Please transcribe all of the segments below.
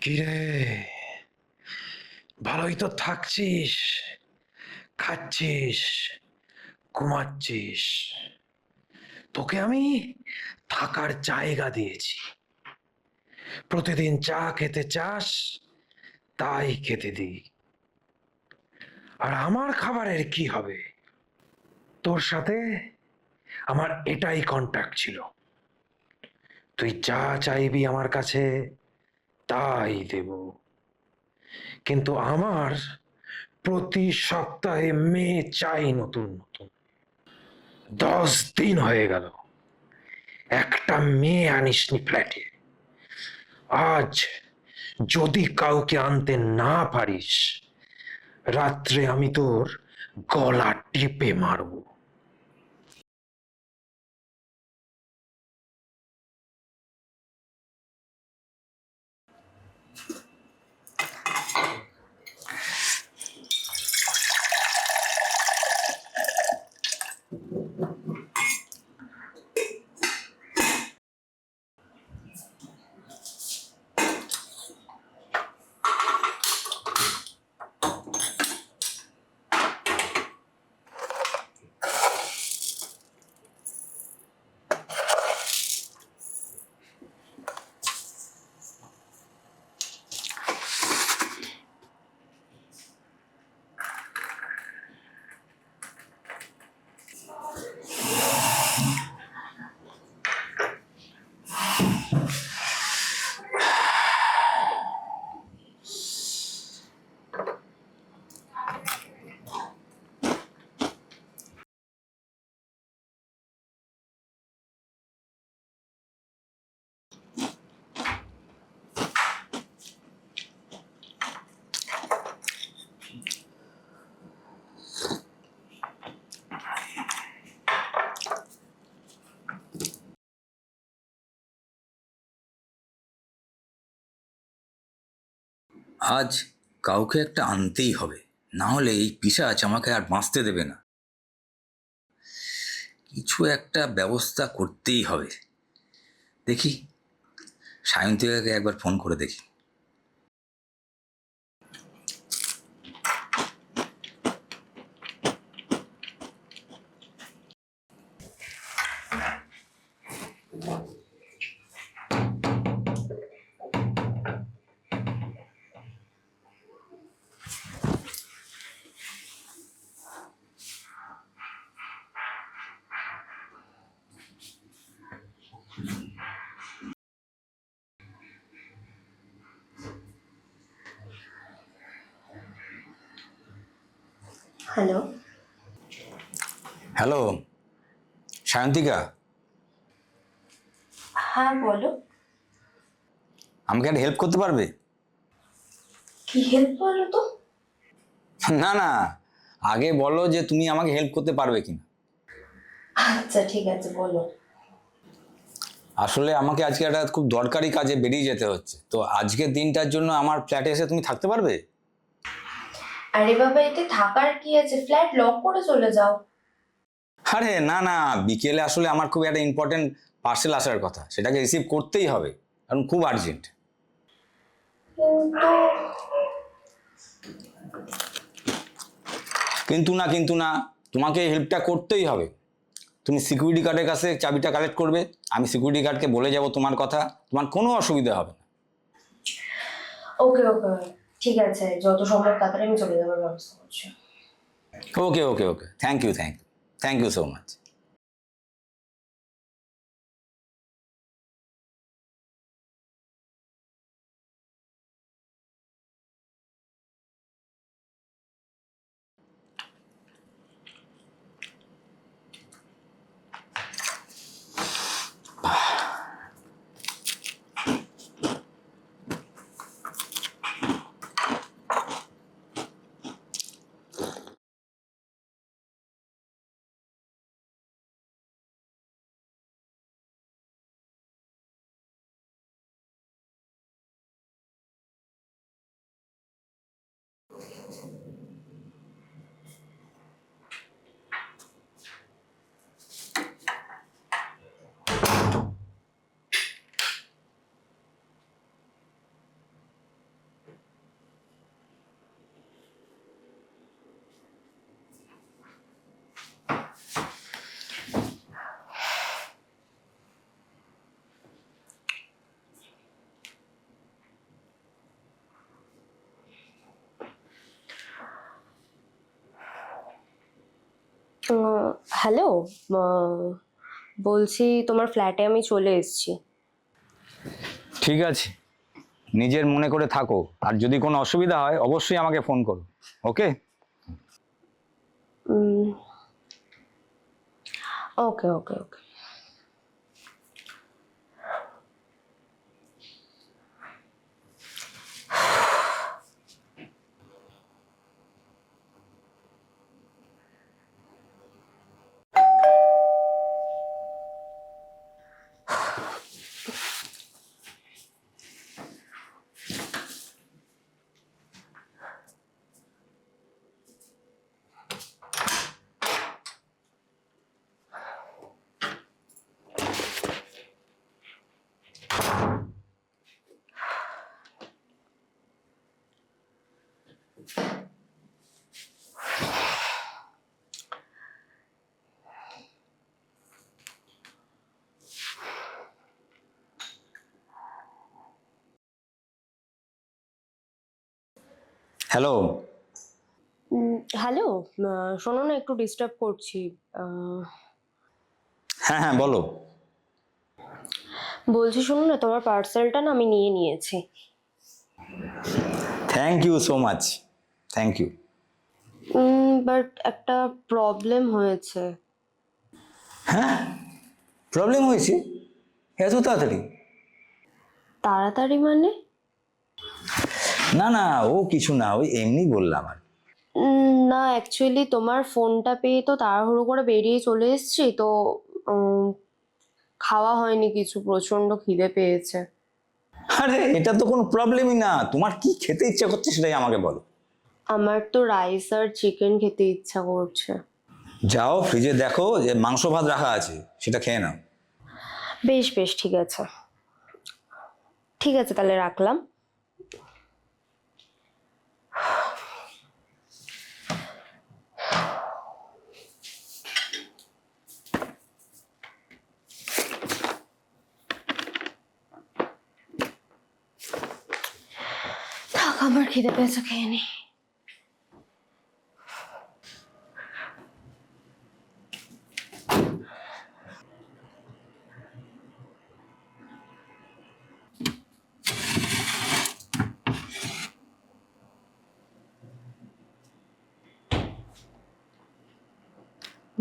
কিরে, ভালোই তো থাকছিস, খাচ্ছিস, ঘুমাচ্ছিস। তোকে আমি থাকার জায়গা দিয়েছি। প্রতিদিন চা খেতে চাস, তাই খেতে দিই। আর আমার খাবারের কি হবে? তোর সাথে আমার এটাই কন্ট্যাক্ট ছিল। তুই যা চাইবি আমার কাছে তাই দেব। কিন্তু আমার প্রতি সপ্তাহে মেয়ে চাই নতুন নতুন। 10 দিন হয়ে গেল, একটা মেয়ে আনিসনি ফ্ল্যাটে। আজ যদি কাউকে আনতে না পারিস, রাত্রে আমি তোর গলা টিপে মারবো। আজ কাউকে একটা আনতেই হবে, না হলে এই পিশাচ আমাকে আর বাঁচতে দেবে না। কিছু একটা ব্যবস্থা করতেই হবে। দেখি, সায়ন্তিকাকে একবার ফোন করে দেখি। হ্যালো। হ্যালো, সায়ন্তিকা, হ্যাঁ বলো। আমাকে একটা হেল্প করতে পারবে? কি হেল্প বলো তো? না না, আগে বলো যে তুমি আমাকে হেল্প করতে পারবে কিনা। আচ্ছা ঠিক আছে, বলো। আসলে আমাকে আজকে একটা খুব দরকারি কাজে বেরিয়ে যেতে হচ্ছে, তো আজকের দিনটার জন্য আমার ফ্ল্যাটে এসে তুমি থাকতে পারবে? আরে বাবা, এতে থাকার কি আছে? ফ্ল্যাট লক করে চলে যাও। আরে না না, বিকেলে আসলে আমার খুব একটা ইম্পর্টেন্ট পার্সেল আসার কথা, সেটাকে রিসিভ করতেই হবে, কারণ খুব আর্জেন্ট। কিন্তু কিন্তু না, তোমাকে এই হেল্পটা করতেই হবে। তুমি সিকিউরিটি গার্ডের কাছে চাবিটা কালেক্ট করবে, আমি সিকিউরিটি গার্ডকে বলে যাব তোমার কথা, তোমার কোনো অসুবিধা হবে না। ওকে ওকে, ঠিক আছে, যত সম্ভব তাড়াতাড়ি আমি চলে যাওয়ার ব্যবস্থা করছি। Okay okay okay, thank you thank you, thank you so much. Hello, বলছি তোমার ফ্ল্যাটে আমি চলে এসেছি। ঠিক আছে, নিজের মনে করে থাকো, আর যদি কোনো অসুবিধা হয় অবশ্যই আমাকে ফোন করো। ওকে? ওকে ওকে ওকে। হ্যালো। হ্যালো, শোনো না, একটু ডিস্টার্ব করছি। আহ, হ্যাঁ হ্যাঁ, বলো। বলছি শোনো না, তোমার পার্সেলটা না আমি নিয়ে নিয়েছি। Thank you so much. Thank you. But একটা প্রবলেম হয়েছে। হ্যাঁ, প্রবলেম হয়েছে? এত তাড়াতাড়ি? তাড়াতাড়ি মানে? না না, ও কিছু না, ওই এমনি বললাম আর। না, অ্যাকচুয়ালি তোমার ফোনটা পেয়ে তো তাড়াহুড়ো করে বেরিয়ে চলে এসেছি তো। উম, খাওয়া হয়নি কিছু, প্রচন্ড খিদে পেয়েছে। আরে এটা তো কোনো প্রবলেমই না, তোমার কি খেতে ইচ্ছা করছে সেটাই আমাকে বলো। আমার তো রাইস আর চিকেন খেতে ইচ্ছা করছে। যাও ফ্রিজে দেখো যে মাংস ভাত রাখা আছে, সেটা খেয়ে নাও। বেশ বেশ, ঠিক আছে। ঠিক আছে, তাহলে রাখলাম। থাক, আমার খিদে পেয়েছে, খেয়ে নি।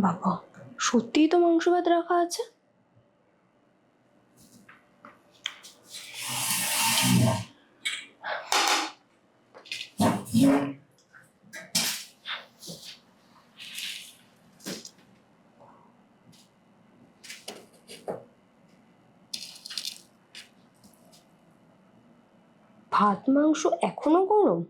বাবা, সত্যিই তো মাংস ভাত রাখা আছে। ভাত মাংস এখনো গরম?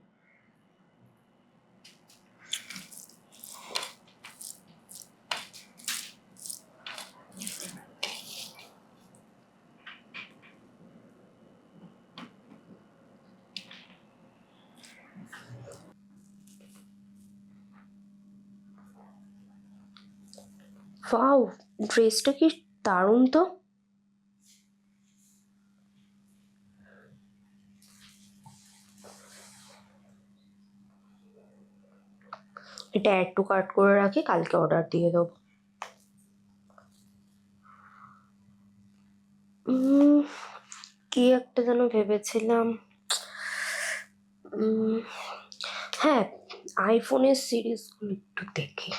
ওয়াও, ড্রেসটা কি দারুণ তো। এটা একটু কাট করে রাখি, কালকে অর্ডার দিয়ে দেবো। উম, কি একটা যেন ভেবেছিলাম। উম, হ্যাঁ, আইফোনের সিরিজগুলো একটু দেখি।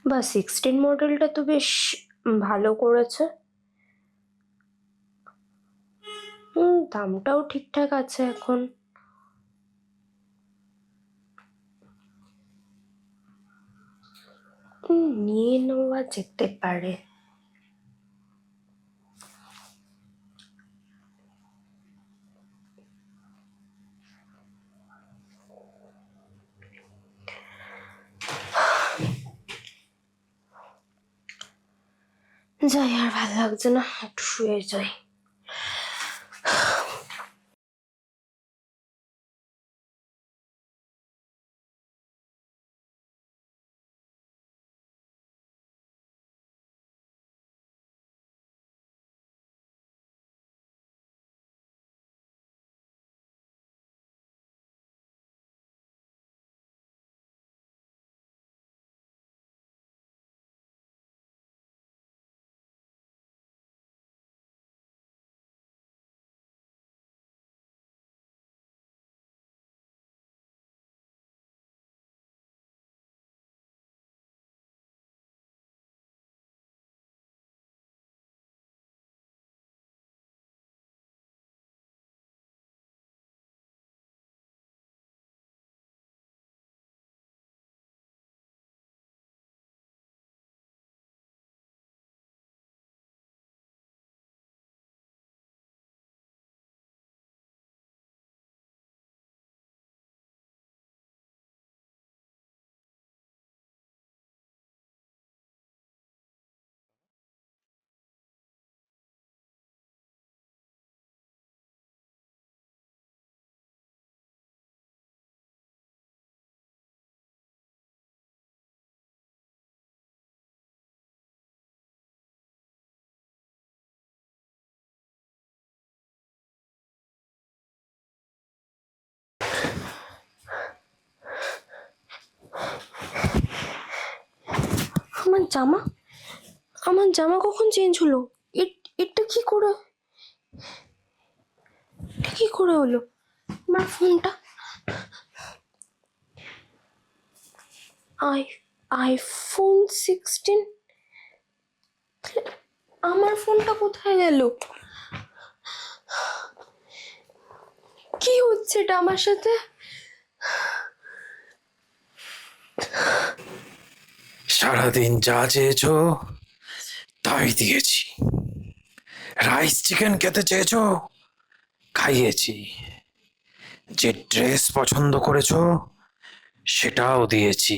বা 16 মডেলটা তো বেশ ভালো করেছে। দামটাও ঠিকঠাক আছে এখন। নিয়ে নেওয়া যেতে পারে। যাই, আর ভালো লাগছে না, একটু শুয়ে যাই। জামা, আমার জামা কখন চেঞ্জ হলো? এটা কি করে, এটা কি করে হলো? আমার ফোনটা, আইফোন 16, আমার ফোনটা কোথায় গেল? কি হচ্ছে এটা আমার সাথে? সারাদিন যা চেয়েছো তাই দিয়েছি। রাইস চিকেন খেতে চেয়েছো, খাইয়েছি। যে ড্রেস পছন্দ করেছো সেটাও দিয়েছি।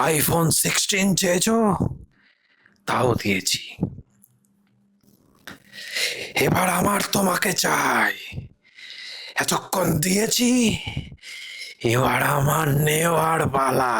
আইফোন 16 চেয়েছো, তাও দিয়েছি। এবার আমার তোমাকে চাই। এতক্ষণ দিয়েছি, এবার আমার নেওয়ার পালা।